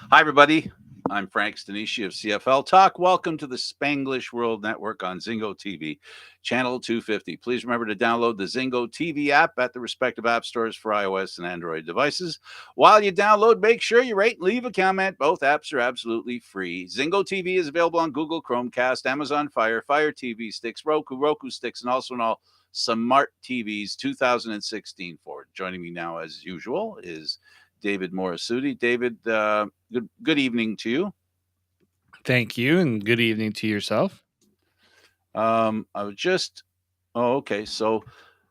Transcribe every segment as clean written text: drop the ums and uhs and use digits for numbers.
Hi, everybody. I'm Frank Stanisci of CFL Talk. Welcome to the Spanglish World Network on Zingo TV, channel 250. Please remember to download the Zingo TV app at the respective app stores for iOS and Android devices. While you download, make sure you rate and leave a comment. Both apps are absolutely free. Zingo TV is available on Google Chromecast, Amazon Fire TV sticks, Roku sticks, and also on all smart TVs 2016 forward. Joining me now, as usual, is David Morassutti. David, good evening to you. Thank you, and good evening to yourself. I was just okay. So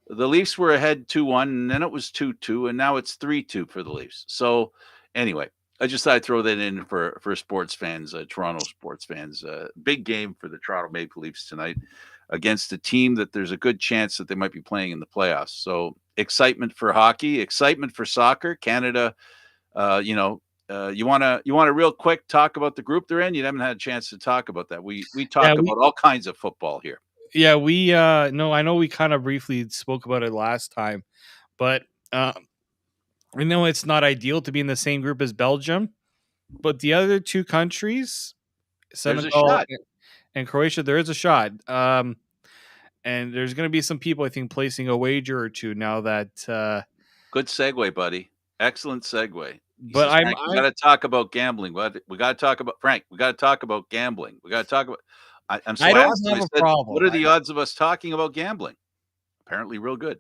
the Leafs were ahead 2-1, and then it was 2-2, and now it's 3-2 for the Leafs. So anyway, I just thought I'd throw that in for sports fans, Toronto sports fans. Big game for the Toronto Maple Leafs tonight against a team that there's a good chance that they might be playing in the playoffs. So excitement for hockey, excitement for soccer. Canada, you want to real quick talk about the group they're in. You haven't had a chance to talk about that. We Yeah, talk about all kinds of football here. we no, I know we kind of briefly spoke about it last time, but uh, I know it's not ideal to be in the same group as Belgium, but the other two countries, There's a Senegal shot. and Croatia, there is a shot. And there's going to be some people, I think, placing a wager or two now that. Good segue, buddy. Excellent segue. He But says, I'm Frank, we got to talk about gambling. We got to talk about Frank. We got to talk about gambling. We got to talk about. So I I don't asked him. have I a said, "What problem. are the odds of us talking about gambling?" Apparently, real good.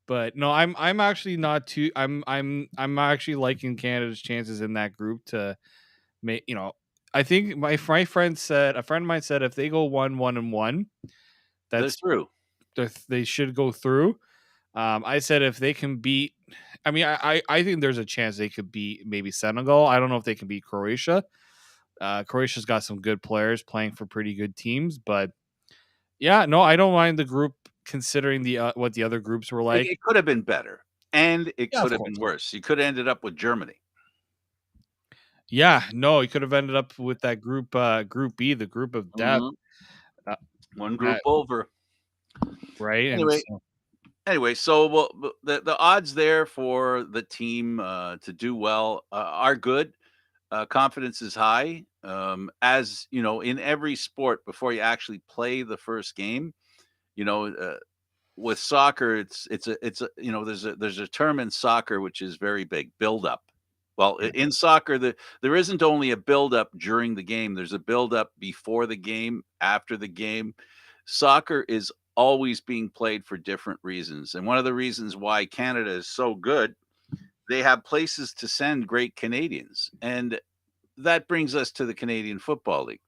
But no, I'm actually not too. I'm actually liking Canada's chances in that group to make. I think my friend said a friend of mine said if they go 1-1-1, They're that's through. they should go through. I said if they can beat, I mean, I think there's a chance they could beat maybe Senegal. I don't know if they can beat Croatia. Croatia's got some good players playing for pretty good teams, but yeah, no, I don't mind the group considering the what the other groups were like. It could have been better, and it Yeah, could of have been course. worse. You could have ended up with Germany. Yeah, no, he could have ended up with that group B, the group of death. Mhm. Uh, One group that over. right, and Anyway, so so the odds there for the team to do well are good. Confidence is high. As you know, in every sport, before you actually play the first game, you know, with soccer, it's a there's a term in soccer which is very big: build up. Well, yeah, in soccer, there isn't only a build up during the game. There's a build up before the game, after the game. Soccer is always being played for different reasons, and one of the reasons why Canada is so good, they have places to send great Canadians, and that brings us to the Canadian Football League.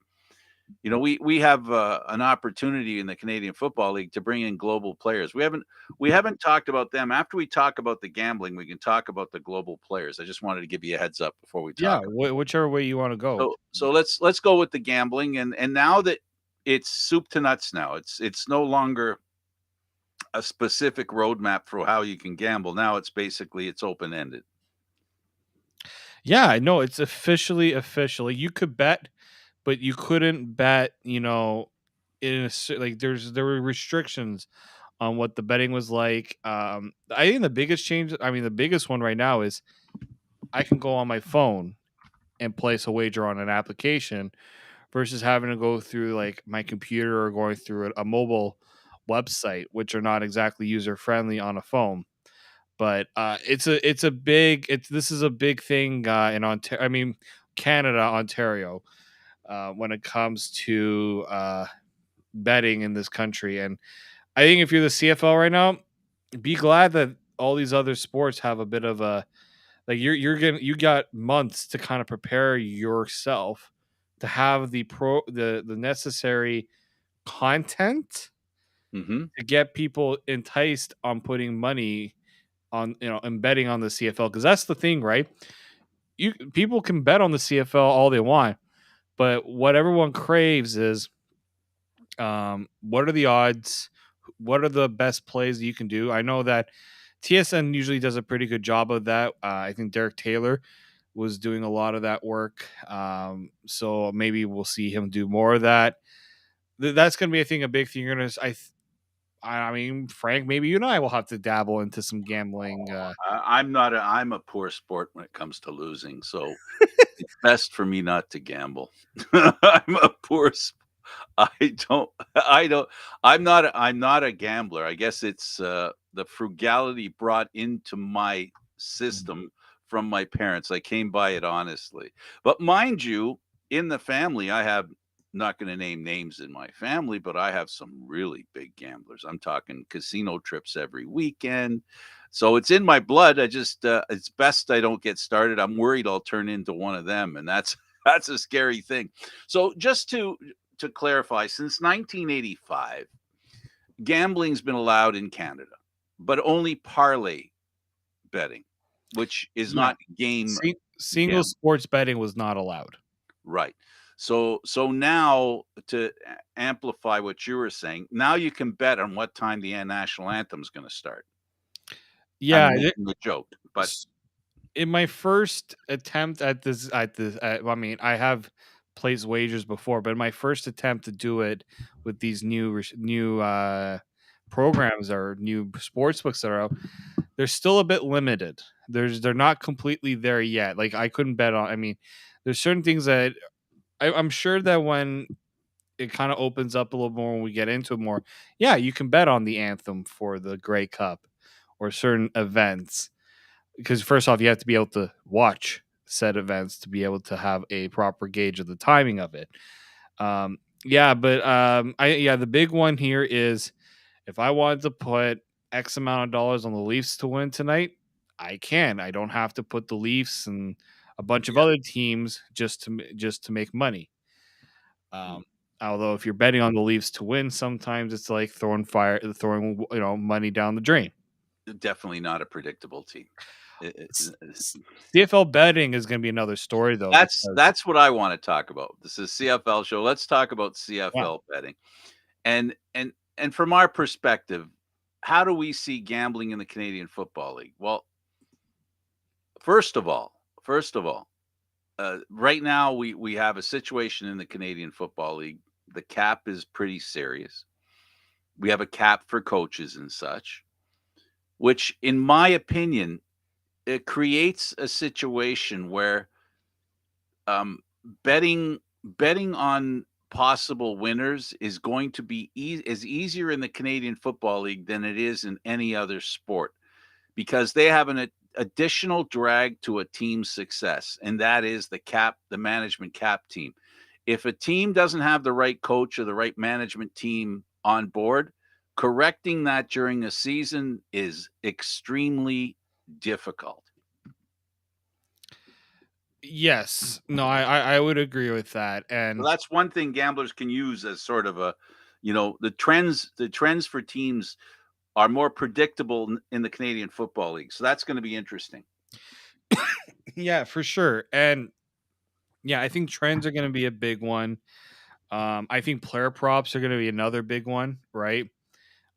We have an opportunity in the Canadian Football League to bring in global players. We haven't talked about them. After we talk about the gambling, we can talk about the global players. I just wanted to give you a heads up before we yeah, talk. whichever way you want to go. So let's go with the gambling, and now that it's soup to nuts, now it's no longer a specific roadmap for how you can gamble. Now it's open ended. Yeah, no, it's officially. You could bet, but you couldn't bet. Like there were restrictions on what the betting was like. I think the biggest change. I mean, the biggest one right now is I can go on my phone and place a wager on an application versus having to go through like my computer or going through a mobile website, which are not exactly user friendly on a phone. But it's a big this is a big thing in Ontario. I mean, Canada, Ontario, when it comes to betting in this country. And I think if you're the CFL right now, be glad that all these other sports have a bit of a like you got months to kind of prepare yourself to have the necessary content Hmm. to get people enticed on putting money on and betting on the CFL, because that's the thing, right? You People can bet on the CFL all they want, but what everyone craves is what are the odds? What are the best plays that you can do? I know that TSN usually does a pretty good job of that. I think Derek Taylor was doing a lot of that work. So maybe we'll see him do more of that. That's going to be, I think, a big thing. You're going to, I mean, Frank, maybe you and I will have to dabble into some gambling. I'm a poor sport when it comes to losing, so it's best for me not to gamble. I'm a poor I don't I don't I'm not a gambler. I guess it's, the frugality brought into my system from my parents. I came by it honestly. But mind you, in the family, I have not gonna name names in my family, but I have some really big gamblers. I'm talking casino trips every weekend. So it's in my blood. I just, it's best I don't get started. I'm worried I'll turn into one of them, and that's that's a scary thing. So just to clarify, since 1985, gambling's been allowed in Canada, but only parlay betting, which is Yeah, not game single gambling. sports betting was not allowed. Right. So now to amplify what you were saying, now you can bet on what time the national anthem is going to start. Yeah, I'm making a joke, but in my first attempt I mean, I have placed wagers before, but my first attempt to do it with these new programs or new sports books that are out, they're still a bit limited. They're not completely there yet. Like I couldn't bet on. I mean, there's certain things that I'm sure that when it kind of opens up a little more when we get into it more, yeah, you can bet on the anthem for the Grey Cup or certain events, because first off, you have to be able to watch said events to be able to have a proper gauge of the timing of it. Yeah, but the big one here is if I wanted to put X amount of dollars on the Leafs to win tonight, I can. I don't have to put the Leafs and a bunch of yeah. other teams just to make money. Mm. Um, Although if you're betting on the Leafs to win, sometimes it's like throwing money down the drain. Definitely not a predictable team. CFL betting is going to be another story though, because That's what I wanna talk about. This is CFL show. Let's talk about yeah, CFL betting. And and from our perspective, how do we see gambling in the Canadian Football League? Well, first of all, right now we have a situation in the Canadian Football League. The cap is pretty serious. We have a cap for coaches and such, which in my opinion, it creates a situation where um, betting on possible winners is going to be is easier in the Canadian Football League than it is in any other sport because they have an additional drag to a team's success, and that is the management cap team. If a team doesn't have the right coach or the right management team on board, correcting that during a season is extremely difficult. yes, no, I would agree with that, So and that's one thing gamblers can use as sort of a, the trends for teams are more predictable in the Canadian Football League. So that's going to be interesting. yeah, for sure, and yeah, I think trends are going to be a big one. I think player props are going to be another big one, right?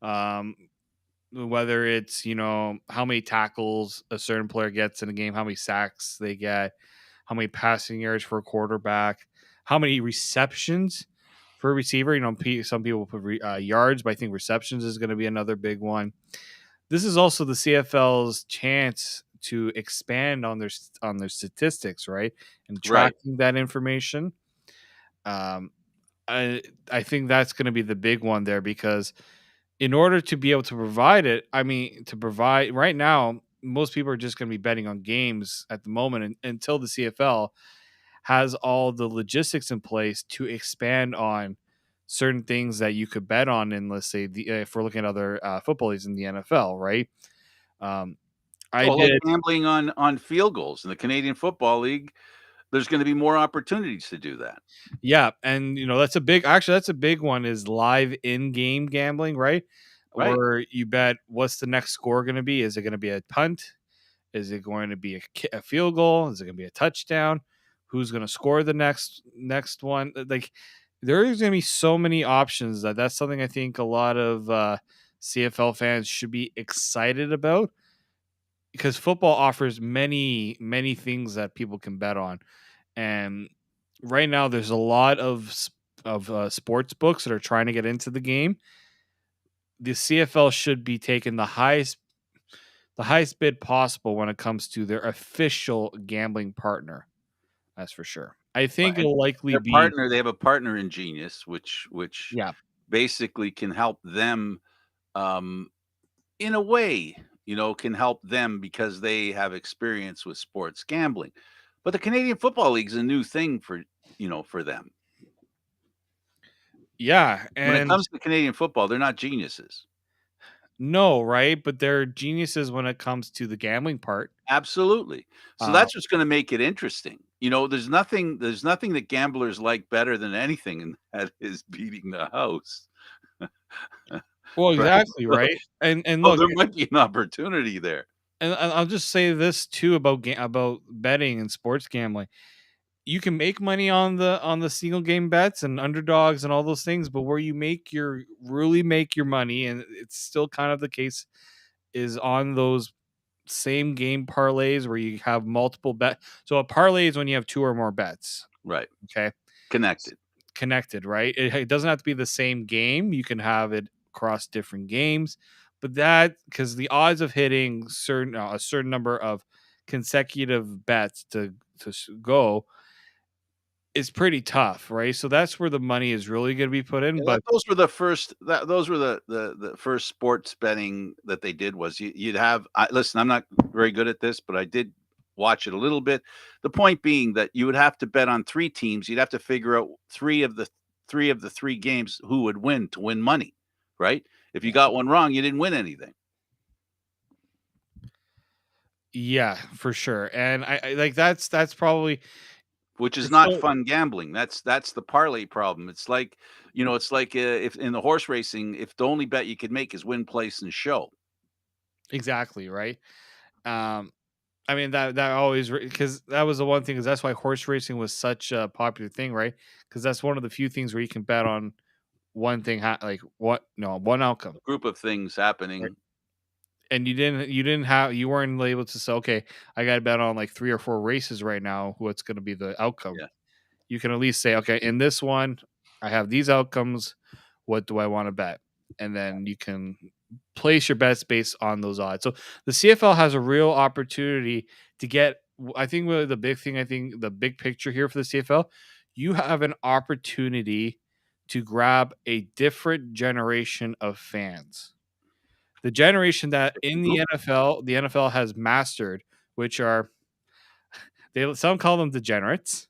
Um, Whether it's how many tackles a certain player gets in a game, how many sacks they get, how many passing yards for a quarterback, how many receptions for a receiver. Some people put yards, but I think receptions is going to be another big one. This is also the CFL's chance to expand on their statistics, right, and Right. tracking that information. Um, I I think that's going to be the big one there because in order to be able to provide it, I mean, to provide right now, most people are just going to be betting on games at the moment until the CFL has all the logistics in place to expand on certain things that you could bet on in, let's say, if we're looking at other football leagues in the NFL, right? Um, I Oh, like did, gambling on field goals in the Canadian Football League. There's going to be more opportunities to do that. yeah, and that's a big one is live in-game gambling, right? Right. Where you bet what's the next score going to be? Is it going to be a punt? Is it going to be a field goal? Is it going to be a touchdown? Who's going to score the next one? Like there is going to be so many options that's something I think a lot of CFL fans should be excited about because football offers many things that people can bet on, and right now there's a lot of sports books that are trying to get into the game, the CFL should be taking the highest bid possible when it comes to their official gambling partner. That's for sure. I Well, think and it'll likely their be partner, they have a partner in Genius, which yeah. basically can help them, um, in a way, can help them because they have experience with sports gambling. But the Canadian Football League is a new thing for them. Yeah, When it and comes to Canadian football, they're not geniuses. no, right? But they're geniuses when it comes to the gambling part. Absolutely. So Uh, that's what's gonna make it interesting. There's nothing that gamblers like better than anything, and that is beating the house. well, Right? exactly, So right? And so look, there might be an opportunity there. and I'll just say this too about about betting and sports gambling. You can make money on the single game bets and underdogs and all those things, but where you really make your money, and it's still kind of the case, is on those same game parlays where you have multiple bet. So a parlay is when you have two or more bets. Right. Okay, Connected. connected, right? It doesn't have to be the same game. You can have it across different games, but that because the odds of hitting a certain number of consecutive bets to go is pretty tough, right? So that's where the money is really going to be put in. Yeah, But those were the first sports betting that they did was you'd have listen, I'm not very good at this, but I did watch it a little bit. The point being that you would have to bet on 3 teams. You'd have to figure out 3 of the 3 games who would win to win money, right? If you yeah, got one wrong, you didn't win anything, yeah, for sure. And I like that's probably which is it's not so fun gambling. That's the parlay problem. It's like if in the horse racing, if the only bet you could make is win, place, and show. exactly right. Um, I mean that always because that was the one thing because that's why horse racing was such a popular thing, right? Because that's one of the few things where you can bet on one thing, like what no one outcome, Group of things right? happening. And you weren't able to say, okay, I got to bet on like three or four races right now. What's going to be the outcome? Yeah. You can at least say, okay, in this one, I have these outcomes. What do I want to bet? And then you can place your bets based on those odds. So the CFL has a real opportunity to get. I think really the big thing, I think the big picture here for the CFL, you have an opportunity to grab a different generation of fans. The generation that in the NFL has mastered, which are some call them degenerates.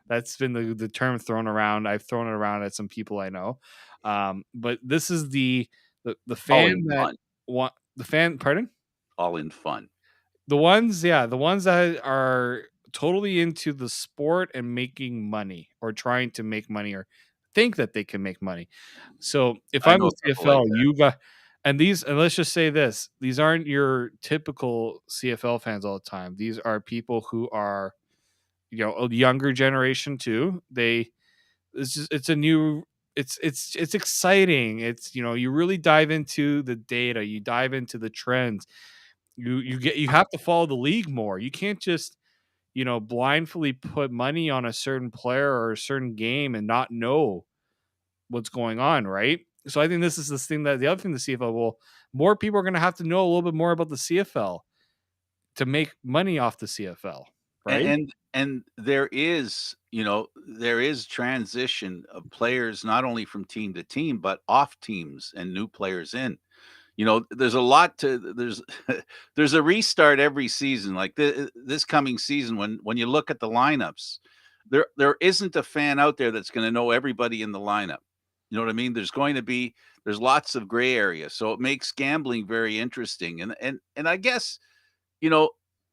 That's been the term thrown around. I've thrown it around at some people I know. But this is the All fan in that fun. want the fan. Pardon, All in fun. the ones that are totally into the sport and making money or trying to make money or think that they can make money. So if I I'm know the a couple like CFL, that. you got and let's just say this: these aren't your typical CFL fans all the time. These are people who are a younger generation too. It's a new it's exciting. It's you really dive into the data, you dive into the trends. You have to follow the league more. You can't just blindly put money on a certain player or a certain game and not know what's going on, right? So I think this is this thing that the other thing the CFL will more people are going to have to know a little bit more about the CFL to make money off the CFL, And right? and there is transition of players not only from team to team, but off teams and new players in. There's a lot to there's there's a restart every season. Like this coming season, when you look at the lineups, there isn't a fan out there that's going to know everybody in the lineup. You know what I mean? There's lots of gray area, so it makes gambling very interesting. And I guess you know,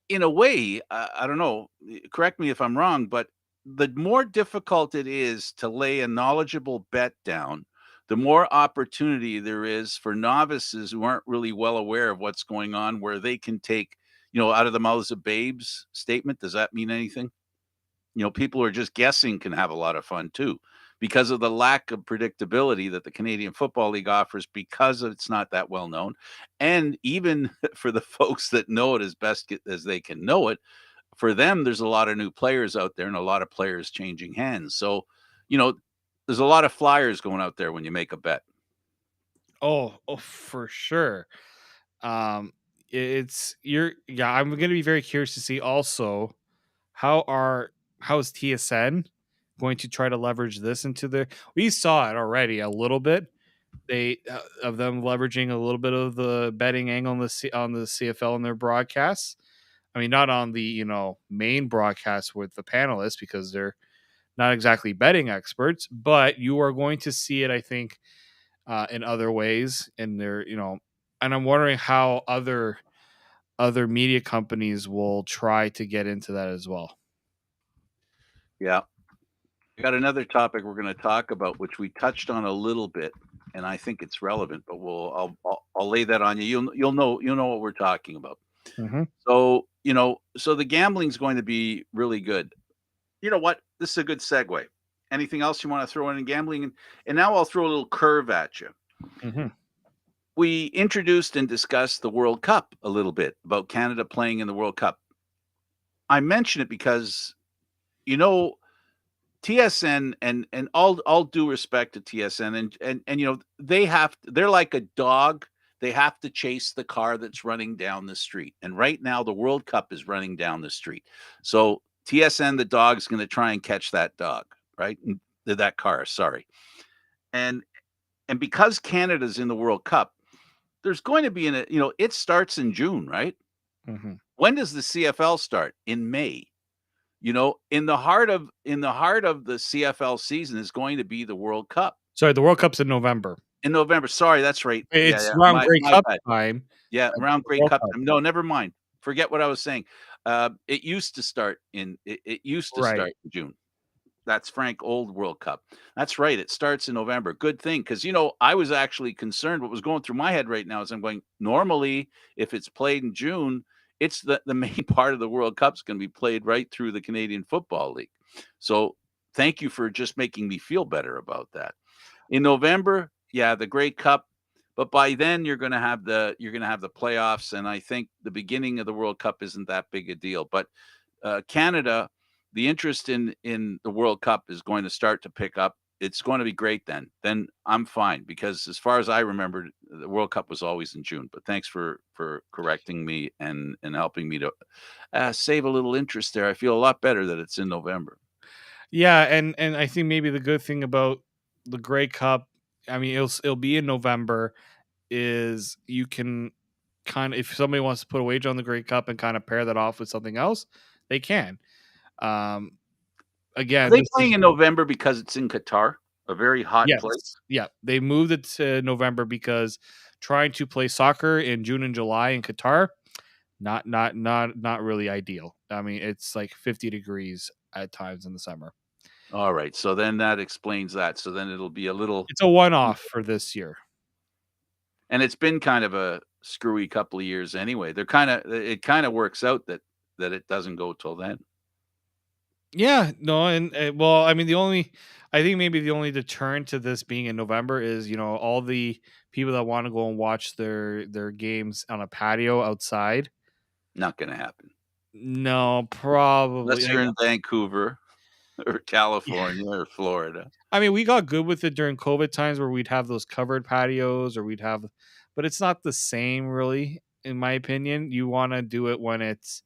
in a way, I don't know, correct me if I'm wrong, but the more difficult it is to lay a knowledgeable bet down, the more opportunity there is for novices who aren't really well aware of what's going on, where they can take, out of the mouths of babes statement. Does that mean anything? People who are just guessing can have a lot of fun too, because of the lack of predictability that the Canadian Football League offers, because it's not that well known. And even for the folks that know it as best as they can know it, for them, there's a lot of new players out there and a lot of players changing hands. So, you know, there's a lot of flyers going out there when you make a bet. Oh, for sure. Um, it's you're yeah. I'm gonna be very curious to see also how are how is TSN going to try to leverage this into their. We saw it already a little bit. They of them leveraging a little bit of the betting angle on on the CFL in their broadcasts. I mean, not on the main broadcast with the panelists because they're not exactly betting experts, but you are going to see it, I think, in other ways. And they're and I'm wondering how other media companies will try to get into that as well. Yeah. We got another topic we're going to talk about, which we touched on a little bit, and I think it's relevant. But I'll lay that on you. You'll know what we're talking about. Hmm. So so the gambling's going to be really good. You know what? This is a good segue. Anything else you want to throw in gambling? And now I'll throw a little curve at you. Hmm. We introduced and discussed the World Cup a little bit about Canada playing in the World Cup. I mention it because you know TSN and all due respect to TSN and they're like a dog. They have to chase the car that's running down the street. And right now the World Cup is running down the street. So TSN the dog's going to try and catch that dog, right? That car, sorry. And and because Canada's in the World Cup, there's going to be it starts in June, right? Hmm. When does the CFL start? In May. In the heart of the CFL season is going to be the World Cup Sorry, the World Cup's in November. in November. Sorry, that's right. Yeah, It's yeah. around My Grey my Cup bad. time. Yeah, around The Great World Cup Cup. time. No, never mind. Forget what I was saying. It used to Right. start in June. That's Frank Old World Cup. That's right. It starts in November. Good thing, because I was actually concerned. What was going through my head right now is I'm going. Normally, if it's played in June, it's the main part of the World Cup is going to be played right through the Canadian Football League. So thank you for just making me feel better about that. In November, yeah, the Grey Cup, but by then you're going to have the playoffs, and I think the beginning of the World Cup isn't that big a deal. But Canada, the interest in the World Cup is going to start to pick up. It's going to be great then. Then I'm fine because as far as I remember, the World Cup was always in June. But thanks for correcting me and helping me to save a little interest there. I feel a lot better that it's in November. Yeah, and I think maybe the good thing about the Grey Cup, I mean, it'll be in November, is you can kind of, if somebody wants to put a wager on the Grey Cup and kind of pair that off with something else, they can. Um, Are Again, they this playing is in November because it's in Qatar, a very hot place? yes, yeah, they moved it to November because trying to play soccer in June and July in Qatar, not really ideal. I mean, it's like 50 degrees at times in the summer. All right, so then that explains that. So then it'll be a little, It's a one-off for this year. and it's been kind of a screwy couple of years anyway. It kind of works out that it doesn't go till then. Yeah, no, and well, I mean, I think maybe the only deterrent to this being in November is all the people that want to go and watch their games on a patio outside. Not going to happen No, probably. unless you're in Vancouver or California or Florida. I mean, we got good with it during COVID times where we'd have those covered patios or but it's not the same really, in my opinion. You want to do it when it's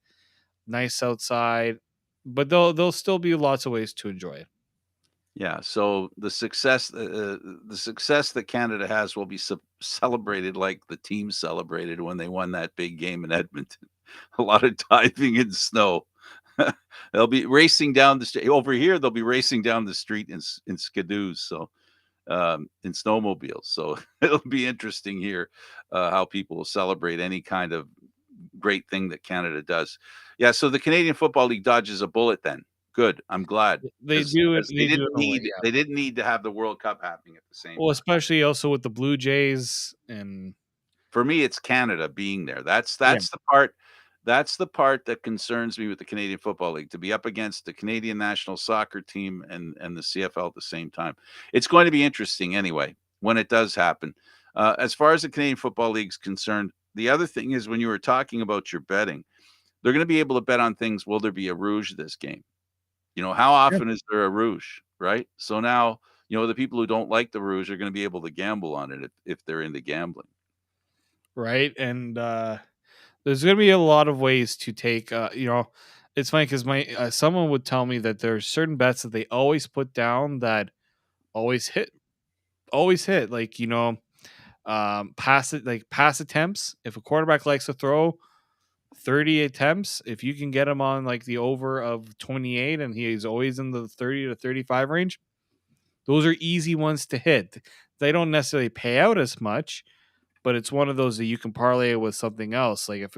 nice outside, but there'll still be lots of ways to enjoy it. Yeah, so the success that Canada has will be celebrated like the team celebrated when they won that big game in Edmonton. A lot of diving in snow. They'll be racing down the street over here. They'll be racing down the street in skidoos, so in snowmobiles. So it'll be interesting here how people will celebrate any kind of great thing that Canada does. Yeah, so the Canadian Football League dodges a bullet then. Good. I'm glad They because do it. they They do it didn't in a way, need yeah. they didn't need to have the World Cup happening at the same Well, time. especially also with the Blue Jays and For me, it's Canada being there. That's yeah. that's the part that's the part that concerns me with the Canadian Football League, to be up against the Canadian national soccer team and the CFL at the same time. It's going to be interesting anyway when it does happen. As far as the Canadian Football League's concerned, the other thing is when you were talking about your betting, they're going to be able to bet on things. Will there be a rouge this game? How Yeah. often is there a rouge, right? So now the people who don't like the Rouge are going to be able to gamble on it if they're into gambling. right? And there's going to be a lot of ways to take. It's funny because my someone would tell me that there's certain bets that they always put down that always hit, always hit. Like pass attempts. If a quarterback likes to throw 30 attempts, if you can get him on like the over of 28 and he's always in the 30 to 35 range, those are easy ones to hit. They don't necessarily pay out as much, but it's one of those that you can parlay it with something else. Like if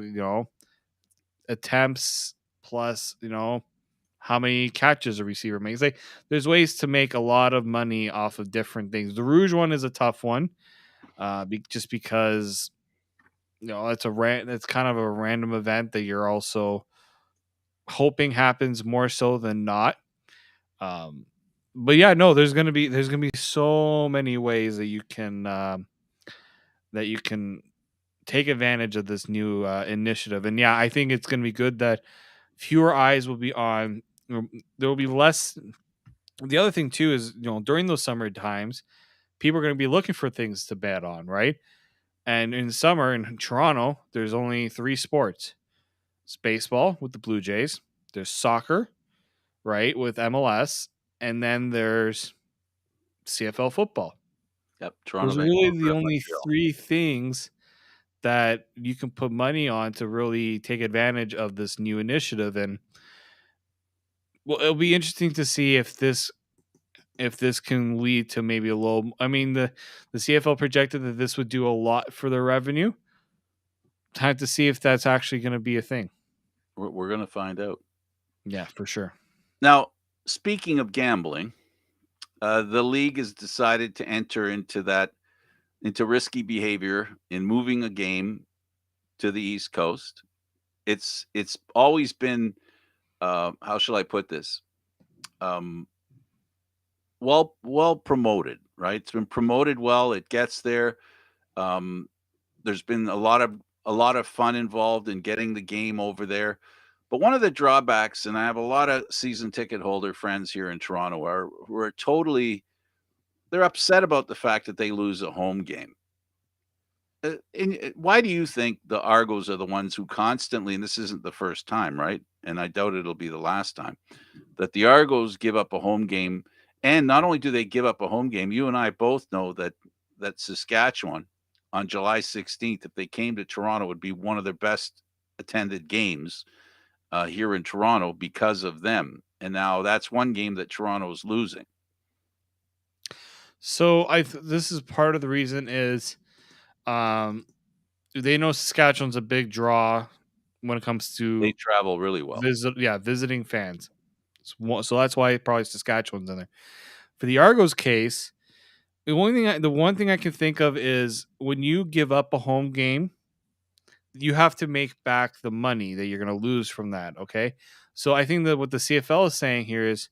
attempts plus how many catches a receiver makes. Like there's ways to make a lot of money off of different things. The Rouge one is a tough one, just because it's kind of a random event that you're also hoping happens more so than not. Um, but yeah, no, there's gonna be so many ways that you can take advantage of this new initiative. And yeah, I think it's gonna be good that fewer eyes will be on. There will be less. The other thing too is during those summer times, people are going to be looking for things to bet on, right? And in summer in Toronto, there's only three sports. It's baseball with the Blue Jays. There's soccer, right, with MLS, and then there's CFL football. Yep, Toronto, Those are really the Vancouver, only Montreal. three things that you can put money on to really take advantage of this new initiative. And well, it'll be interesting to see if this can lead to maybe a low. I mean, the CFL projected that this would do a lot for their revenue. Time to see if that's actually going to be a thing. We're going to find out. Yeah, for sure. Now, speaking of gambling, the league has decided to enter into risky behavior in moving a game to the East Coast. It's always been, how shall I put this? Um, well promoted, right? It's been promoted well. It gets there. Um, there's been a lot of fun involved in getting the game over there. But one of the drawbacks, and I have a lot of season ticket holder friends here in Toronto, who are totally they're upset about the fact that they lose a home game. Why do you think the Argos are the ones who constantly, and this isn't the first time, right? And I doubt it'll be the last time, that the Argos give up a home game. And not only do they give up a home game, you and I both know that Saskatchewan on July 16th, if they came to Toronto, would be one of their best attended games here in Toronto because of them. And now that's one game that Toronto's losing. So this is part of the reason is um they know Saskatchewan's a big draw when it comes They to travel really well. visiting fans. So that's why probably Saskatchewan's in there. For the Argos case, the one thing I can think of is when you give up a home game, you have to make back the money that you're going to lose from that. Okay. So I think that what the CFL is saying here is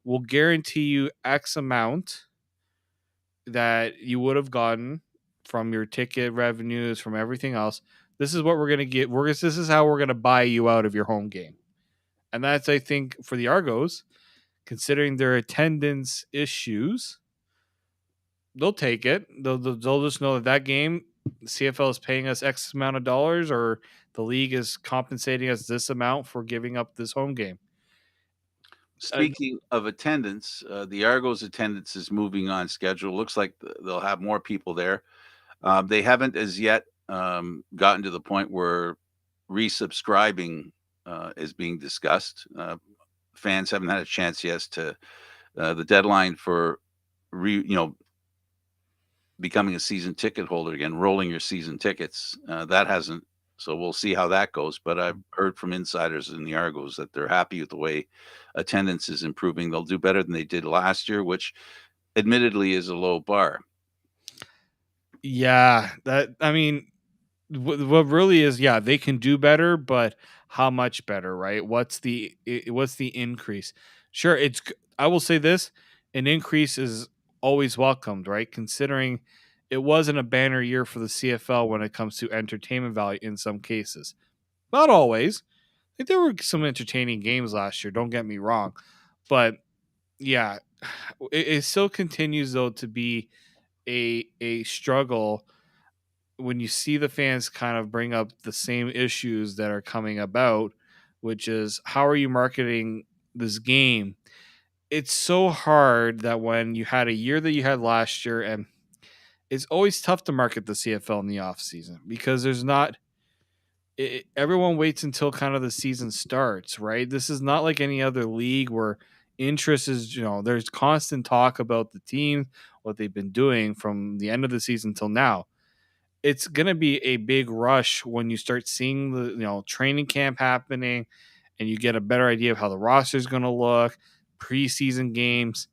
we'll guarantee you X amount that you would have gotten from your ticket revenues, from everything else. This is what we're going to get. This is how we're going to buy you out of your home game. And that's, I think, for the Argos, considering their attendance issues, they'll take it. They'll just know that game, the CFL is paying us X amount of dollars, or the league is compensating us this amount for giving up this home game. Uh, Speaking of attendance, the Argos attendance is moving on schedule. Looks like they'll have more people there. They haven't as yet gotten to the point where resubscribing is being discussed. Fans haven't had a chance yet to the deadline for becoming a season ticket holder again, rolling your season tickets. That hasn't. So we'll see how that goes. But I've heard from insiders in the Argos that they're happy with the way attendance is improving. They'll do better than they did last year, which admittedly is a low bar. yeah, that I mean, what really is, yeah, they can do better, but how much better, right? What's the increase? Sure, I will say this, an increase is always welcomed, right? Considering it wasn't a banner year for the CFL when it comes to entertainment value in some cases. Not always. I think there were some entertaining games last year, don't get me wrong. But yeah, it still continues though to be a struggle when you see the fans kind of bring up the same issues that are coming about, which is how are you marketing this game? It's so hard that when you had a year that you had last year, and it's always tough to market the CFL in the off season because there's not everyone waits until kind of the season starts, right? This is not like any other league where interest is, there's constant talk about the team, what they've been doing from the end of the season till now. It's going to be a big rush when you start seeing the, training camp happening and you get a better idea of how the roster is going to look, preseason games.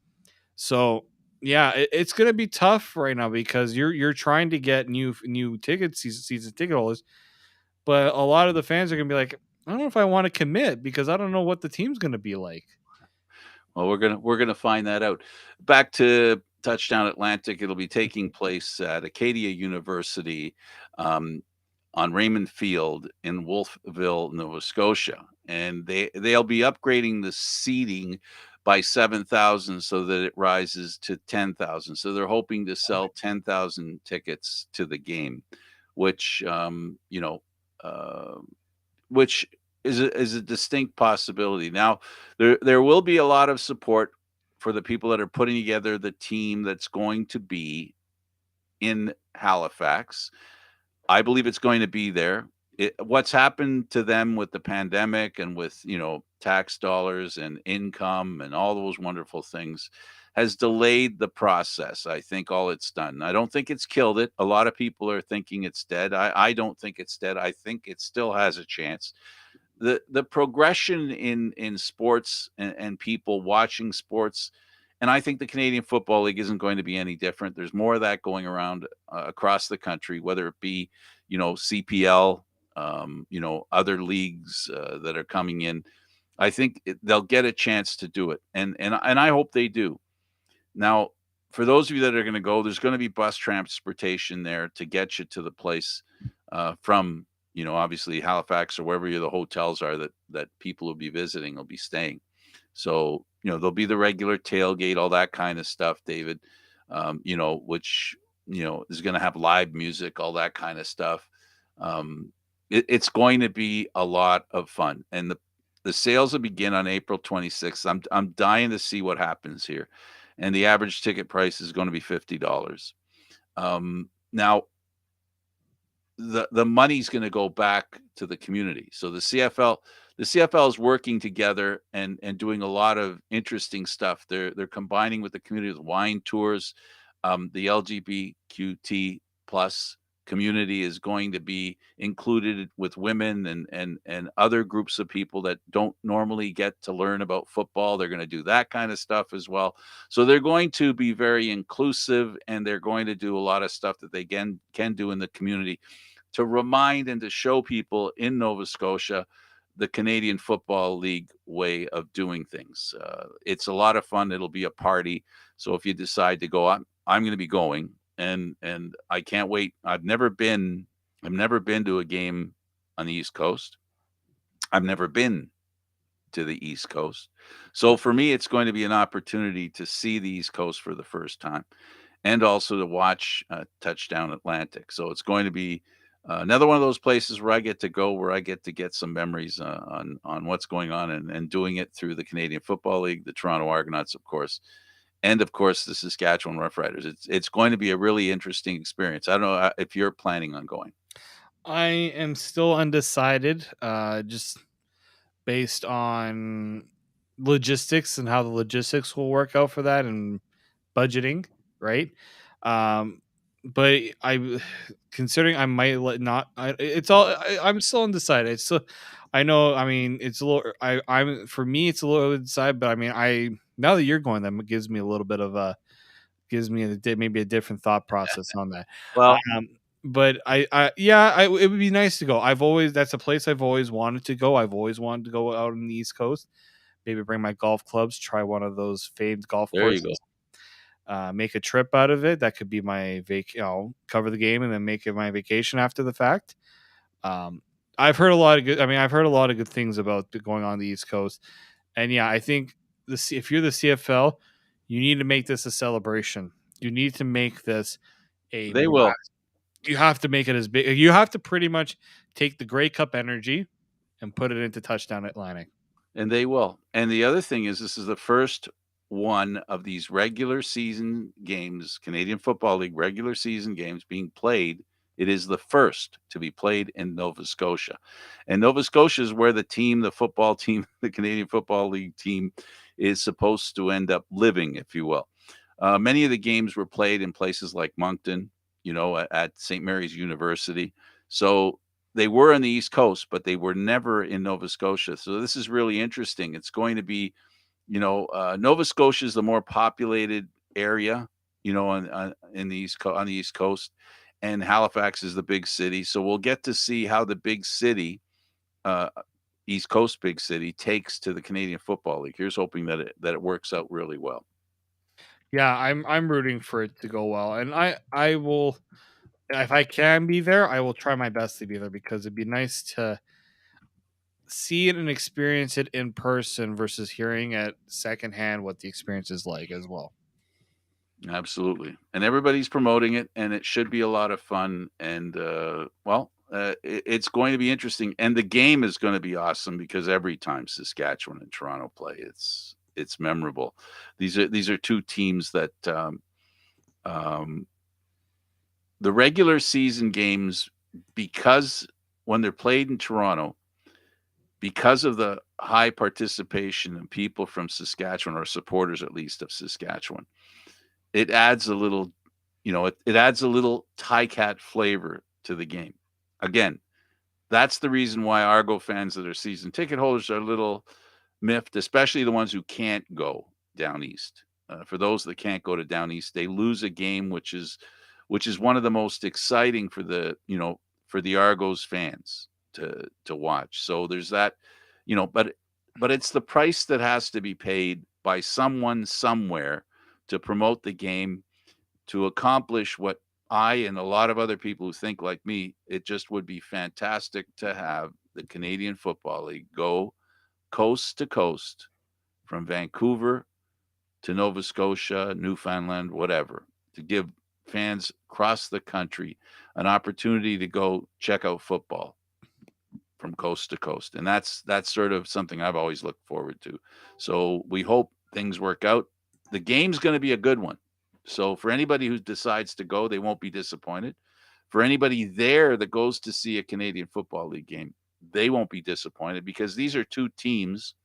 So, yeah, it's going to be tough right now because you're trying to get new tickets, season ticket holders, but a lot of the fans are going to be like, I don't know if I want to commit because I don't know what the team's going to be like. Well, we're gonna find that out. Back to Touchdown Atlantic, it'll be taking place at Acadia University, um, on Raymond Field in Wolfville, Nova Scotia, and they'll be upgrading the seating by 7,000 so that it rises to 10,000. So they're hoping to sell 10,000 tickets to the game, which uh, which is a distinct possibility. Now, there will be a lot of support for the people that are putting together the team that's going to be in Halifax. I believe it's going to be there. What's happened to them with the pandemic and with, tax dollars and income and all those wonderful things has delayed the process. I think all it's done. I don't think it's killed it. A lot of people are thinking it's dead. I don't think it's dead. I think it still has a chance. The progression in sports and people watching sports, and I think the Canadian Football League isn't going to be any different. There's more of that going around across the country, whether it be CPL, other leagues that are coming in. I think they'll get a chance to do it, and I hope they do. Now, for those of you that are going to go, there's going to be bus transportation there to get you to the place from obviously Halifax or wherever the hotels are that people will be visiting will be staying. So there'll be the regular tailgate, all that kind of stuff, David. Which is going to have live music, all that kind of stuff. It's going to be a lot of fun, and the sales will begin on April 26th. I'm dying to see what happens here, and the average ticket price is going to be $50. Now, the money's going to go back to the community. So the CFL is working together and doing a lot of interesting stuff. They're combining with the community with wine tours. The LGBTQT plus community is going to be included with women and other groups of people that don't normally get to learn about football. They're going to do that kind of stuff as well. So they're going to be very inclusive, and they're going to do a lot of stuff that they can do in the community to remind and to show people in Nova Scotia the Canadian Football League way of doing things. It's a lot of fun. It'll be a party. So if you decide to go, I'm going to be going, and I can't wait. I've never been to a game on the East Coast. I've never been to the East Coast. So for me, it's going to be an opportunity to see the East Coast for the first time and also to watch Touchdown Atlantic. So it's going to be another one of those places where I get to go, where I get to get some memories on what's going on and doing it through the Canadian Football League, the Toronto Argonauts, of course, and of course the Saskatchewan Roughriders. It's going to be a really interesting experience. I don't know if you're planning on going. I am still undecided, just based on logistics and how the logistics will work out for that and budgeting, right? Um, but I, considering I might not, it's all, I'm still undecided. It's still, I know, I mean, it's a little, I'm, for me, it's a little undecided, but I mean, now that you're going, that gives me a little bit of gives me maybe a different thought process on that. Well, Um, but yeah, it would be nice to go. That's a place I've always wanted to go. I've always wanted to go out on the East Coast. Maybe bring my golf clubs, try one of those famed golf there you go. courses, make a trip out of it. That could be my cover the game and then make it my vacation after the fact. Um, I've heard a lot of good. I mean, I've heard a lot of good things about going on the East Coast, and yeah, I think if you're the CFL, You need to make this a celebration. You need to make this a They will. you have to make it as big. You have to pretty much take the Grey Cup energy and put it into Touchdown Atlantic. And they will. And the other thing is this is the first one of these regular season games, Canadian Football League regular season games being played. It is the first to be played in Nova Scotia. And Nova Scotia is where the football team, the Canadian Football League team is supposed to end up living, if you will. Many of the games were played in places like Moncton, at St. Mary's University. So they were on the East Coast, but they were never in Nova Scotia. So this is really interesting. It's going to be, Nova Scotia is the more populated area, on the East Coast, and Halifax is the big city. So we'll get to see how the big city, uh, East Coast big city, takes to the Canadian Football League. Here's hoping that it works out really well. Yeah, I'm rooting for it to go well, and I will, if I can be there, I will try my best to be there because it'd be nice to see it and experience it in person versus hearing it secondhand what the experience is like as well. Absolutely. And everybody's promoting it, and it should be a lot of fun. And, it's going to be interesting. And the game is going to be awesome because every time Saskatchewan and Toronto play, it's memorable. These are two teams that um, the regular season games, because when they're played in Toronto, because of the high participation and people from Saskatchewan, or supporters at least of Saskatchewan, it adds a little, it adds a little Cat flavor to the game. Again, that's the reason why Argo fans that are season ticket holders are a little miffed, especially the ones who can't go down east. For those that can't go to down east, they lose a game, which is one of the most exciting for the Argos fans to watch. So there's that, but it's the price that has to be paid by someone somewhere to promote the game, to accomplish what I and a lot of other people who think like me, it just would be fantastic to have the Canadian Football League go coast to coast from Vancouver to Nova Scotia, Newfoundland, whatever, to give fans across the country an opportunity to go check out football from coast to coast. And that's sort of something I've always looked forward to. So we hope things work out. The game's going to be a good one. So for anybody who decides to go, they won't be disappointed. For anybody there that goes to see a Canadian Football League game, they won't be disappointed because these are two teams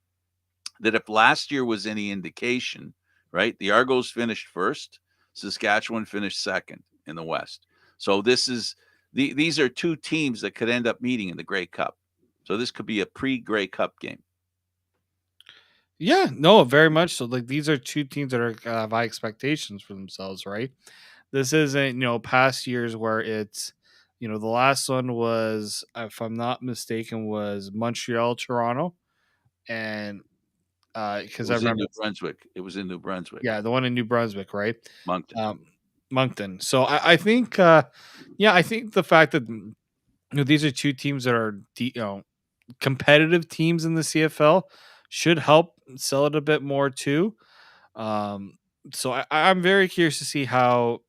that, if last year was any indication, right? The Argos finished first, Saskatchewan finished second in the West. So these are two teams that could end up meeting in the Grey Cup. So this could be a pre-Grey Cup game. Yeah, no, very much so. Like these are two teams that are have high expectations for themselves, right? This isn't past years where it's the last one was, if I'm not mistaken, was Montreal Toronto, and It because I was in remember, New Brunswick. It was in New Brunswick, yeah, the one in New Brunswick, right? Moncton. Um, Moncton. So I think, yeah, I think the fact that these are two teams that are competitive teams in the CFL should help sell it a bit more too. Um, so I'm very curious to see how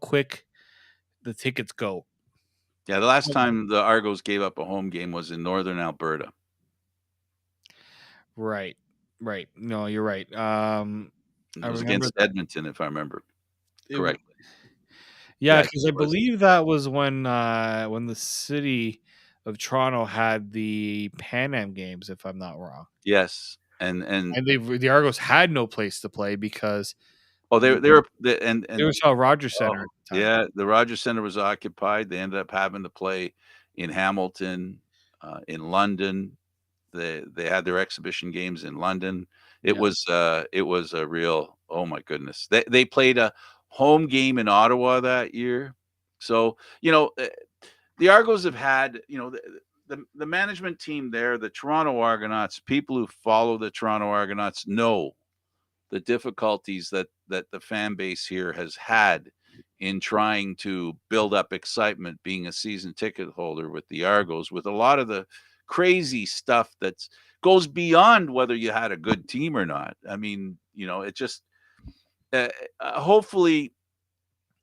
quick the tickets go. Yeah, the last time the Argos gave up a home game was in northern Alberta. Right, right. No, you're right. It I was remember against that. Edmonton, if I remember It, correctly. yeah, Yes, because it I was. believe that was when the city of Toronto had the Pan Am games, if I'm not wrong. Yes, and And the Argos had no place to play because oh, the they were it was at Rogers Center oh, at the time. yeah, the Rogers Centre was occupied. They ended up having to play in Hamilton, in London. They had their exhibition games in London. Yeah. It was a real, oh my goodness. They played a home game in Ottawa that year. So, the Argos have had, the management team there, the Toronto Argonauts, people who follow the Toronto Argonauts know the difficulties that the fan base here has had in trying to build up excitement being a season ticket holder with the Argos, with a lot of the crazy stuff that's goes beyond whether you had a good team or not. I mean, it just uh, hopefully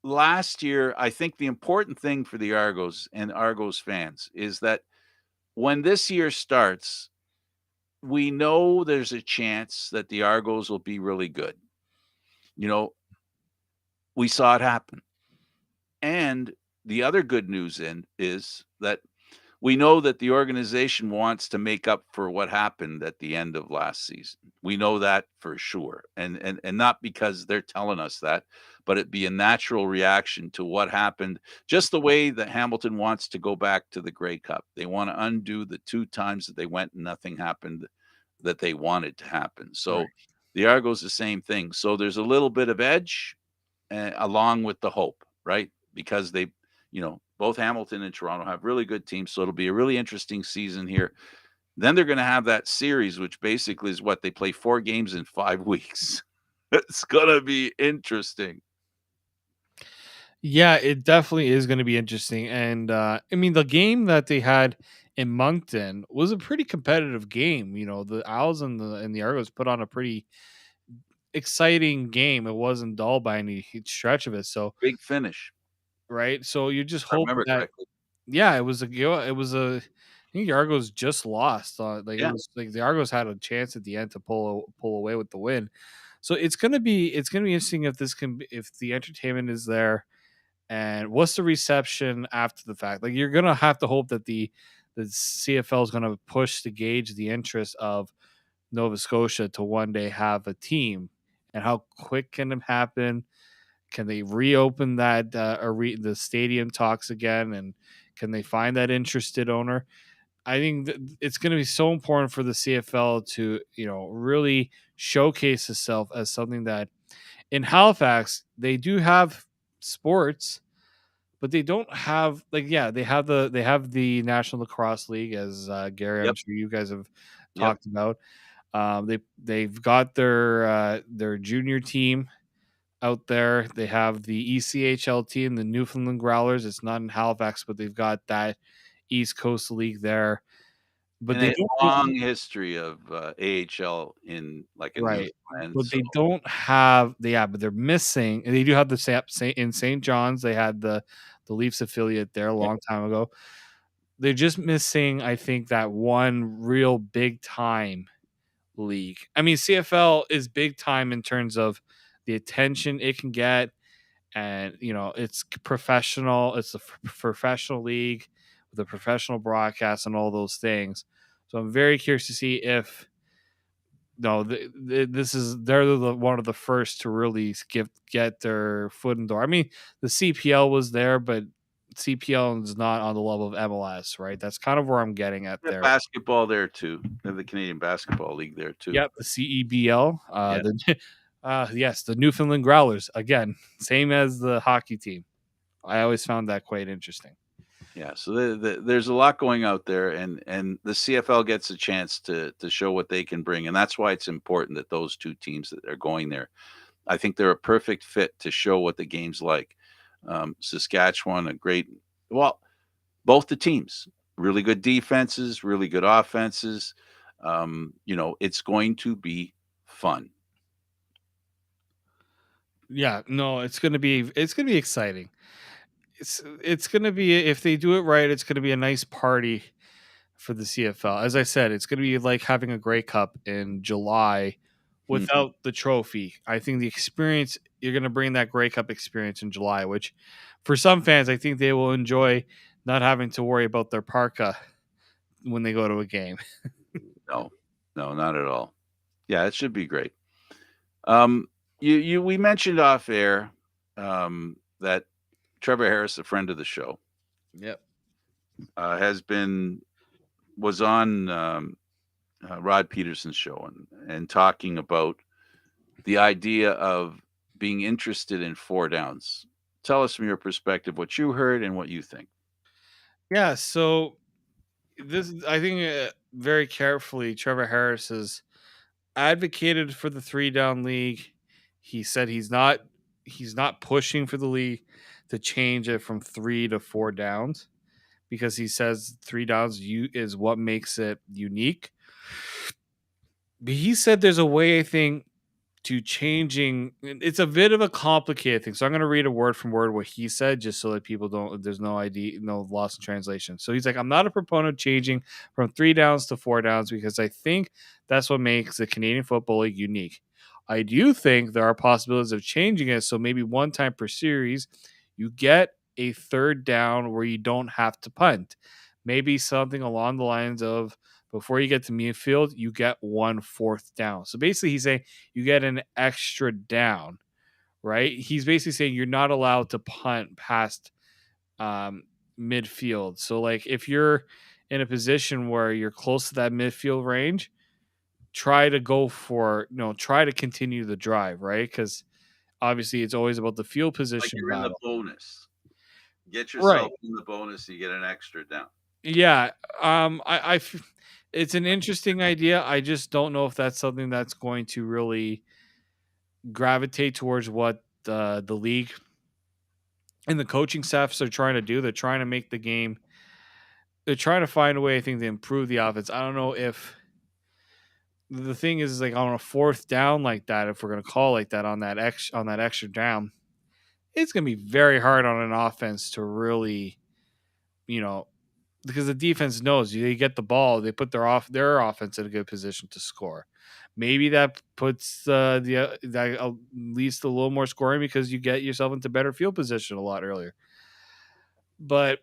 last year, I think the important thing for the Argos and Argos fans is that when this year starts, we know there's a chance that the Argos will be really good. You know, we saw it happen. And the other good news is that we know that the organization wants to make up for what happened at the end of last season. We know that for sure. And not because they're telling us that, but it be a natural reaction to what happened, just the way that Hamilton wants to go back to the Grey Cup. They want to undo the two times that they went and nothing happened that they wanted to happen. Right. So the Argos the same thing. So there's a little bit of edge along with the hope, right? Because both Hamilton and Toronto have really good teams. So it'll be a really interesting season here. Then they're going to have that series, which basically is what they play 4 games in 5 weeks. It's going to be interesting. Yeah, it definitely is going to be interesting. And I mean, the game that they had in Moncton was a pretty competitive game. The Owls and the Argos put on a pretty exciting game. It wasn't dull by any stretch of it. So, Big finish, right. So you just if I hope remember that, correctly. yeah, it was a. I think the Argos just lost. Like it Yeah. was like the Argos had a chance at the end to pull away with the win. So it's gonna be interesting if if the entertainment is there. And what's the reception after the fact? Like, you're gonna have to hope that the CFL is gonna push to gauge the interest of Nova Scotia to one day have a team, and how quick can it happen? Can they reopen that the stadium talks again, and can they find that interested owner? I think it's going to be so important for the CFL to really showcase itself as something that in Halifax they do have sports, but they don't have, like, yeah, they have the National Lacrosse League, as Gary, I'm Yep. sure you guys have Yep. talked about. They've got their junior team out there. They have the ECHL team, the Newfoundland Growlers. It's not in Halifax, but they've got that East Coast League there. But And they a don't long history of AHL in right. Newfoundland. But So they don't have but they're missing. And they do have the in St. John's. They had the Leafs affiliate there a yeah, long time ago. They're just missing, I think, that one real big time league. I mean, CFL is big time in terms of the attention it can get, and it's professional. It's a professional league with a professional broadcast and all those things. So I'm very curious to see if no, they're one of the first to really get their foot in the door. I mean, the CPL was there, but CPL is not on the level of MLS, right? That's kind of where I'm getting at they have there. basketball there too. They have the Canadian Basketball League there too. Yep, the CEBL. Yeah. Yes, the Newfoundland Growlers again, same as the hockey team. I always found that quite interesting. Yeah, so there's a lot going out there, and the CFL gets a chance to show what they can bring, and that's why it's important that those two teams that are going there, I think they're a perfect fit to show what the game's like. Saskatchewan, well, both the teams, really good defenses, really good offenses. It's going to be fun. Yeah, no, it's gonna be exciting. It's gonna be, if they do it right, it's gonna be a nice party for the CFL. As I said, it's gonna be like having a Grey Cup in July Mhm. without the trophy. I think the experience, you're gonna bring that Grey Cup experience in July, which for some fans, I think they will enjoy not having to worry about their parka when they go to a game. No, no, not at all. Yeah, it should be great. Um, we mentioned off air that Trevor Harris, a friend of the show, Yep. has been was on Rod Peterson's show and talking about the idea of being interested in 4 downs. Tell us from your perspective what you heard and what you think. Yeah. So I think, very carefully, Trevor Harris has advocated for the 3 down league. He said he's not pushing for the league to change it from 3 to 4 downs, because he says 3 downs is what makes it unique. But he said there's a way, I think, to changing. It's a bit of a complicated thing. So I'm going to read a word from word what he said, just so that people don't. There's no ID, no loss in translation. So he's like, I'm not a proponent of changing from 3 downs to 4 downs because I think that's what makes the Canadian Football League unique. I do think there are possibilities of changing it. So maybe one time per series, you get a third down where you don't have to punt. Maybe something along the lines of before you get to midfield, you get 1/4 down. So basically, he's saying you get an extra down, right? He's basically saying you're not allowed to punt past um, midfield. So, like, if you're in a position where you're close to that midfield range, try to go for, try to continue the drive, right? Because obviously, it's always about the field Like position you're in the battle. bonus. Get yourself Right. in the bonus, you get an extra down. Yeah. It's an interesting idea. I just don't know if that's something that's going to really gravitate towards what the league and the coaching staffs are trying to do. They're trying to make the game. They're trying to find a way, I think, to improve the offense. I don't know if the thing is like on a fourth down like that. If we're gonna call like that on that extra down, it's gonna be very hard on an offense to really, you know, because the defense knows they get the ball, they put their offense in a good position to score. Maybe that puts that leads to a little more scoring because you get yourself into better field position a lot earlier. But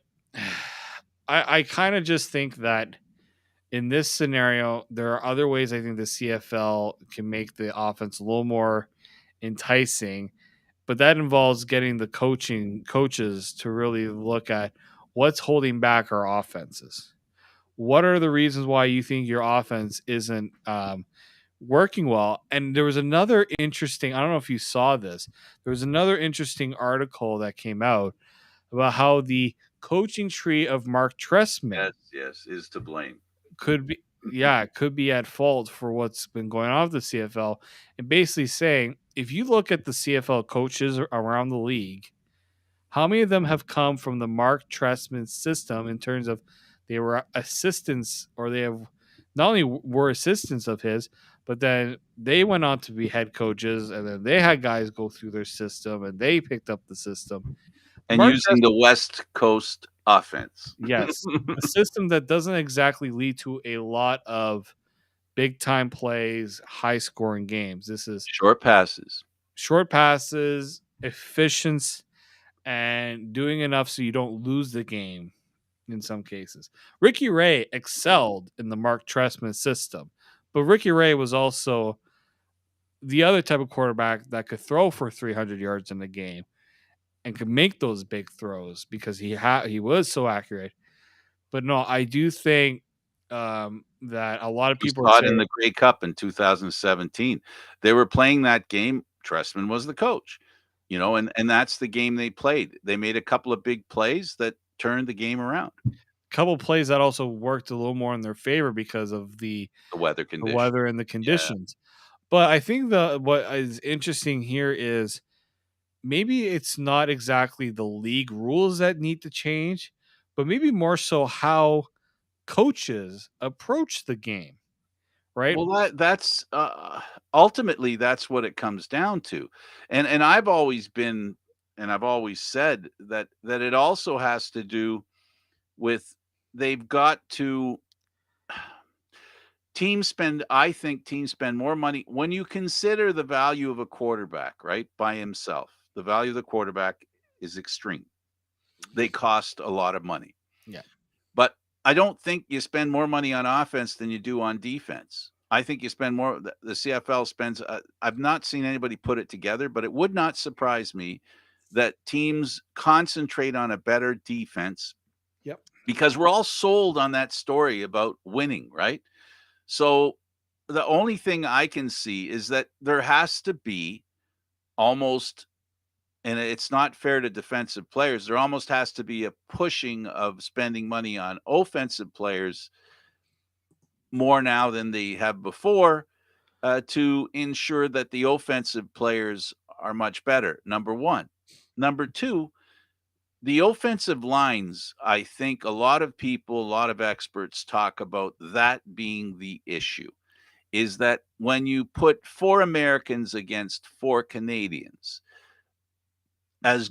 I kind of just think that in this scenario, there are other ways I think the CFL can make the offense a little more enticing, but that involves getting the coaches to really look at what's holding back our offenses. What are the reasons why you think your offense isn't working well? And there was another interesting, I don't know if you saw this, there was another interesting article that came out about how the coaching tree of Mark Trestman Yes, yes, is to blame. could be, yeah, could be at fault for what's been going on with the CFL, and basically saying if you look at the CFL coaches around the league, how many of them have come from the Mark Trestman system in terms of they were assistants, or they have not only were assistants of his, but then they went on to be head coaches, and then they had guys go through their system and they picked up the system. And Mark using Trestman, the West Coast offense. yes, a system that doesn't exactly lead to a lot of big time plays, high scoring games. This is Short passes. short passes, efficiency, and doing enough so you don't lose the game in some cases. Ricky Ray excelled in the Mark Trestman system, but Ricky Ray was also the other type of quarterback that could throw for 300 yards in the game and could make those big throws because he was so accurate. But no, I do think that a lot of We people are saw it in saying the Grey Cup in 2017. They were playing that game. Trestman was the coach, and that's the game they played. They made a couple of big plays that turned the game around. a couple plays that also worked a little more in their favor because of The weather the condition. weather and the Yeah. conditions. But I think the what is interesting here is maybe it's not exactly the league rules that need to change, but maybe more so how coaches approach the game, right? Well, that's ultimately that's what it comes down to, and I've always been, and I've always said that it also has to do with they've got to I think teams spend more money when you consider the value of a quarterback, right, by himself. The value of the quarterback is extreme. They cost a lot of money. Yeah. But I don't think you spend more money on offense than you do on defense. I think you spend more. The CFL spends. I've not seen anybody put it together, but it would not surprise me that teams concentrate on a better defense Yep. because we're all sold on that story about winning, right? So the only thing I can see is that there has to be almost, and it's not fair to defensive players, there almost has to be a pushing of spending money on offensive players more now than they have before, to ensure that the offensive players are much better. Number one. Number two, The offensive lines, I think a lot of people, a lot of experts talk about that being the issue, is that when you put 4 Americans against 4 Canadians, as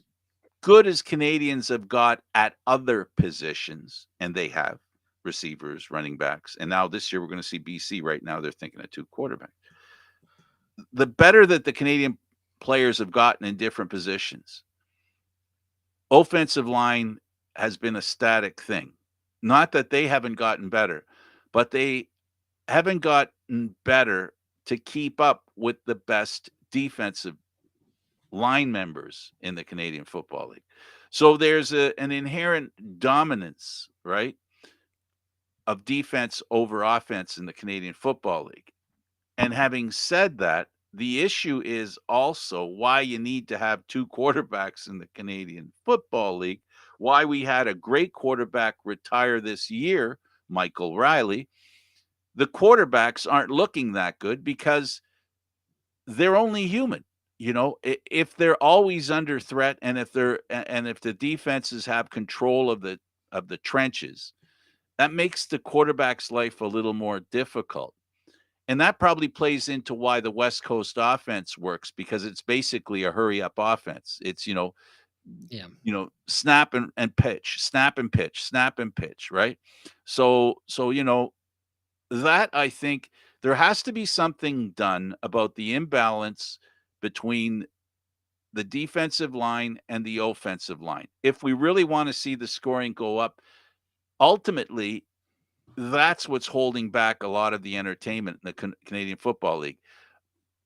good as Canadians have got at other positions, and they have receivers, running backs, and now this year we're going to see BC. Right now, they're thinking of 2 quarterbacks. The better that the Canadian players have gotten in different positions, offensive line has been a static thing. Not that they haven't gotten better, but they haven't gotten better to keep up with the best defensive line members in the Canadian Football League. So there's an inherent dominance, right, of defense over offense in the Canadian Football League. And having said that, the issue is also why you need to have 2 quarterbacks in the Canadian Football League, why we had a great quarterback retire this year, Michael Riley. The quarterbacks aren't looking that good because they're only human. You know, if they're always under threat, and if the defenses have control of the trenches, that makes the quarterback's life a little more difficult. And that probably plays into why the West Coast offense works, because it's basically a hurry up offense. It's, Yeah. snap and pitch, snap and pitch, snap and pitch, right? So that, I think there has to be something done about the imbalance between the defensive line and the offensive line. If we really want to see the scoring go up, ultimately, that's what's holding back a lot of the entertainment in the Canadian Football League.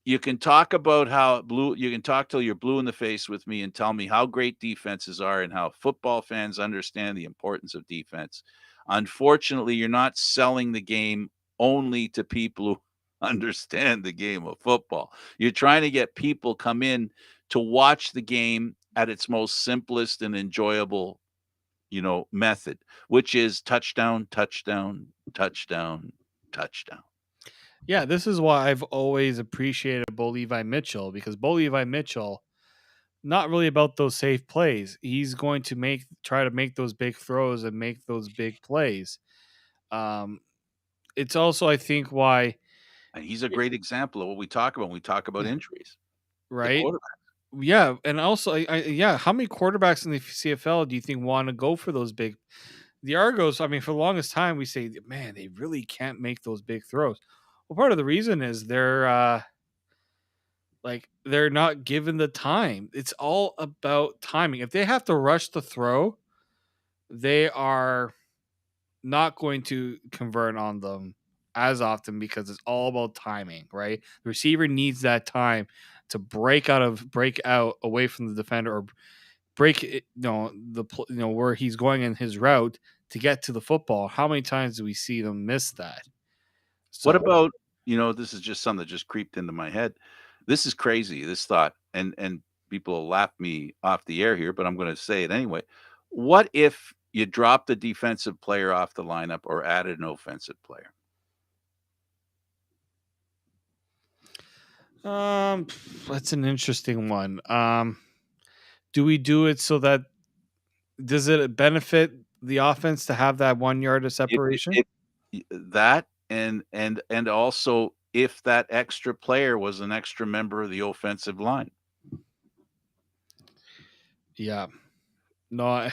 You can talk about how blue you can talk till you're blue in the face with me and tell me how great defenses are and how football fans understand the importance of defense. Unfortunately, you're not selling the game only to people who understand the game of football. You're trying to get people come in to watch the game at its most simplest and enjoyable, method, which is touchdown, touchdown, touchdown, touchdown. Yeah, this is why I've always appreciated Bo Levi Mitchell, because Bo Levi Mitchell, not really about those safe plays. He's going to try to make those big throws and make those big plays. Um, it's also, I think, why, And he's a great example of what we talk about when we talk about injuries. The right? quarterback. Yeah, and also, yeah, how many quarterbacks in the CFL do you think want to go for those big? The Argos, I mean, for the longest time, we say, man, they really can't make those big throws. Well, part of the reason is they're not given the time. It's all about timing. If they have to rush the throw, they are not going to convert on them as often, because it's all about timing, right? The receiver needs that time to break out away from the defender, or break it, where he's going in his route to get to the football. How many times do we see them miss that? What So, about, this is just something that just creeped into my head. This is crazy, this thought, and people will laugh me off the air here, but I'm gonna say it anyway. What if you dropped a defensive player off the lineup or added an offensive player? um, that's an interesting one. Do we do it so that, does it benefit the offense to have that 1 yard of separation? That, and also if that extra player was an extra member of the offensive line. Yeah. No,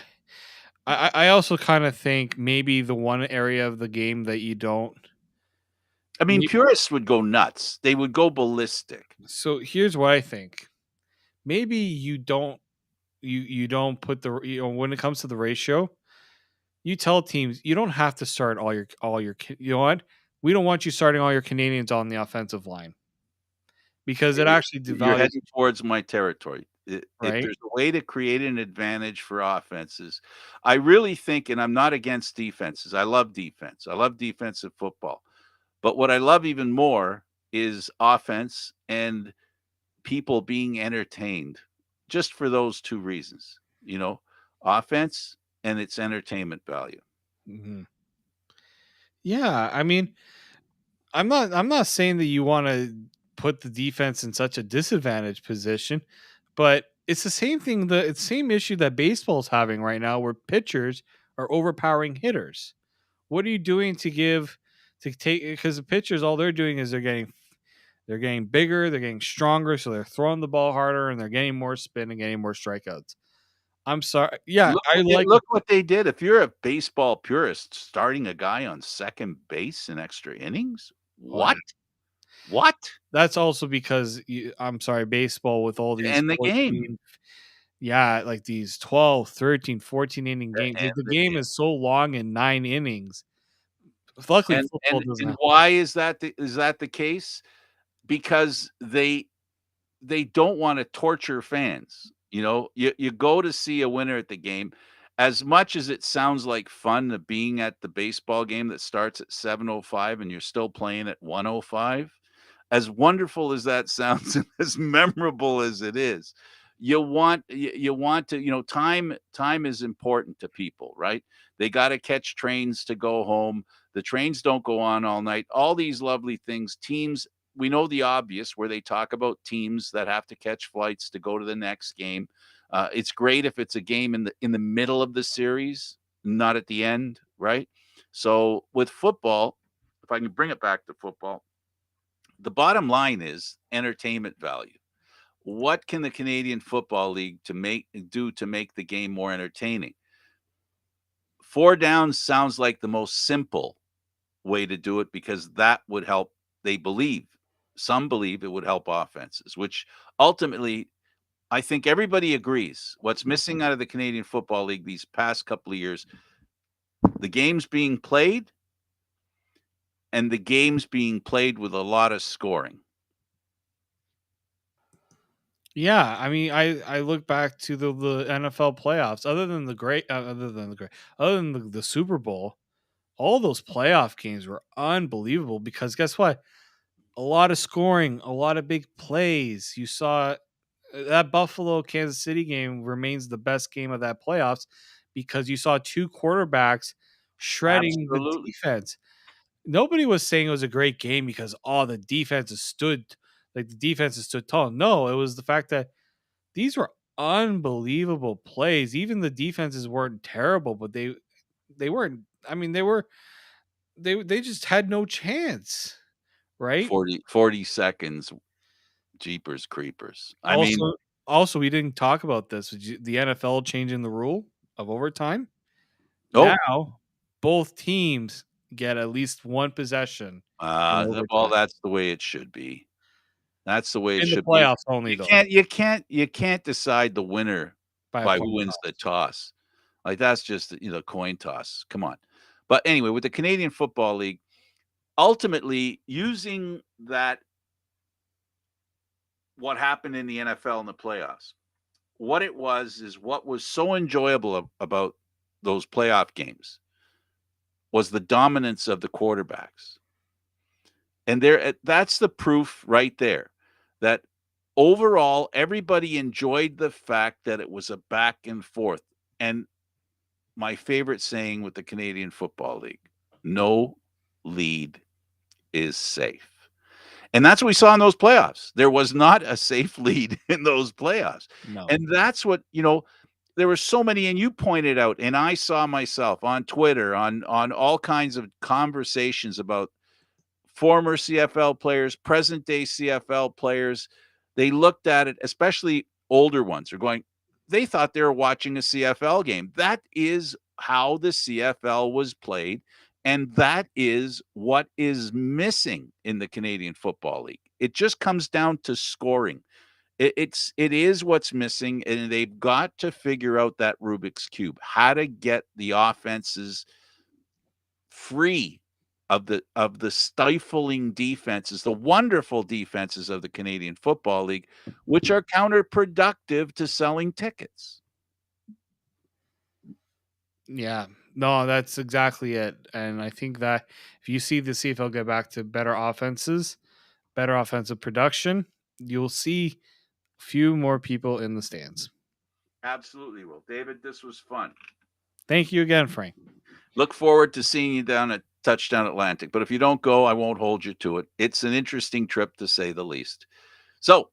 I also kind of think maybe the one area of the game that you don't. I mean, you- purists would go nuts. They would go ballistic. So here's what I think. Maybe you don't put when it comes to the ratio, you tell teams you don't have to start you know what? We don't want you starting all your Canadians on the offensive line, because it actually You're devalues, heading towards my territory. If right? there's a way to create an advantage for offenses, I really think, and I'm not against defenses. I love defense. I love defensive football. But what I love even more is offense and people being entertained, just for those 2 reasons, offense and its entertainment value. Mhm. Yeah, I mean, I'm not saying that you want to put the defense in such a disadvantaged position, but it's the same thing. It's the same issue that baseball's having right now, where pitchers are overpowering hitters. What are you doing to take? Because the pitchers, all they're doing is they're getting bigger, they're getting stronger, so they're throwing the ball harder, and they're getting more spin and getting more strikeouts. I'm sorry. Yeah, I like. Look what they did. If you're a baseball purist, starting a guy on second base in extra innings? Oh, yeah. What? What? That's also because I'm sorry, baseball with all To these end the game. 14, yeah, like these 12, 13, 14 inning To games. end The the game game. is so long in 9 innings. Luckily, football doesn't And have. why is that the case? Because they don't want to torture fans. You know, you go to see a winner at the game. As much as it sounds like fun to being at the baseball game that starts at 7:05 and you're still playing at 1:05, as wonderful as that sounds and as memorable as it is, you want to, time is important to people, right? They got to catch trains to go home. The trains don't go on all night. All these lovely things. Teams, we know the obvious where they talk about teams that have to catch flights to go to the next game. It's great if it's a game in the middle of the series, not at the end, right? So with football, if I can bring it back to football, the bottom line is entertainment value. What can the Canadian Football League do to make the game more entertaining? Four downs sounds like the most simple way to do it because that would help. They believe, some believe it would help offenses, which ultimately I think everybody agrees. What's missing out of the Canadian Football League these past couple of years, the games being played and the games being played with a lot of scoring. Yeah, I mean, I look back to the NFL playoffs. Other than the Super Bowl, all those playoff games were unbelievable because guess what? A lot of scoring, a lot of big plays. You saw that Buffalo Kansas City game remains the best game of that playoffs because you saw two quarterbacks shredding the Absolutely. defense. Nobody was saying it was a great game because the defenses stood tall. No, it was the fact that these were unbelievable plays. Even the defenses weren't terrible, but they weren't. I mean, they just had no chance, right? 40 seconds, jeepers creepers. I mean, Also, also we didn't talk about this. The NFL changing the rule of overtime. oh, Now, both teams get at least one possession in well, overtime. that's the way it should be. That's the way it In the should be. playoffs only, though, You can't decide the winner by a by coin who wins the toss. toss. Like, that's just, coin toss. Come on. But anyway, with the Canadian Football League, ultimately using that what happened in the NFL in the playoffs. What it was is what was so enjoyable about those playoff games was the dominance of the quarterbacks. And that's the proof right there that overall everybody enjoyed the fact that it was a back and forth. And my favorite saying with the Canadian Football League, no lead is safe. And that's what we saw in those playoffs. There was not a safe lead in those playoffs. No. And that's what, there were so many, and you pointed out, and I saw myself on Twitter, on all kinds of conversations about former CFL players, present day CFL players. They looked at it, especially older ones, are going, they thought they were watching a CFL game. That is how the CFL was played. And that is what is missing in the Canadian Football League. It just comes down to scoring. It is what's missing, and they've got to figure out that Rubik's cube, how to get the offenses free of the stifling defenses, the wonderful defenses of the Canadian Football League, which are counterproductive to selling tickets. Yeah. No, that's exactly it. And I think that if you see the CFL get back to better offenses, better offensive production, you'll see a few more people in the stands. Absolutely. Well, David, this was fun. Thank you again, Frank. Look forward to seeing you down at Touchdown Atlantic. But if you don't go, I won't hold you to it. It's an interesting trip to say the least. So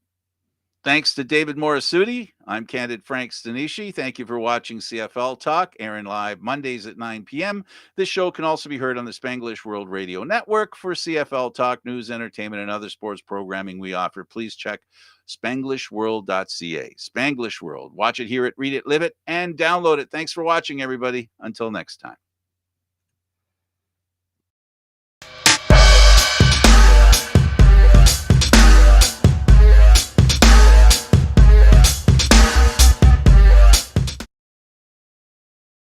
Thanks to David Morassutti. I'm Candid Frank Stanisci. Thank you for watching CFL Talk, airing live Mondays at 9 p.m. This show can also be heard on the Spanglish World Radio Network. For CFL Talk news, entertainment, and other sports programming we offer, please check spanglishworld.ca. Spanglish World. Watch it, hear it, read it, live it, and download it. Thanks for watching, everybody. Until next time.